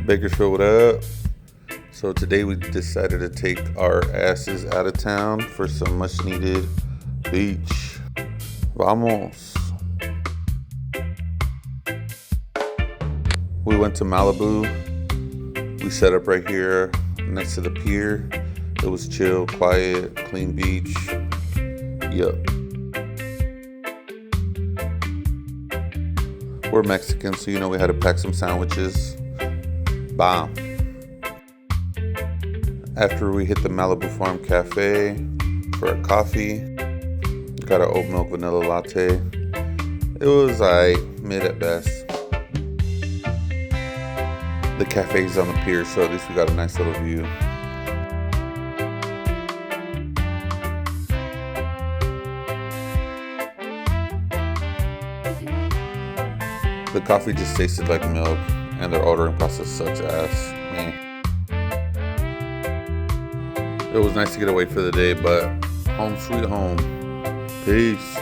Bakersfield, what up? So today we decided to take our asses out of town for some much needed beach. Vamos. We went to Malibu. We set up right here next to the pier. It was chill, quiet, clean beach. Yup. We're Mexican, so we had to pack some sandwiches. Bomb. After we hit the Malibu Farm Cafe for a coffee, got an oat milk vanilla latte. It was mid at best. The cafe's on the pier, so at least we got a nice little view. The coffee just tasted like milk, and their ordering process sucks ass. Man. It was nice to get away for the day, but home sweet home. Peace.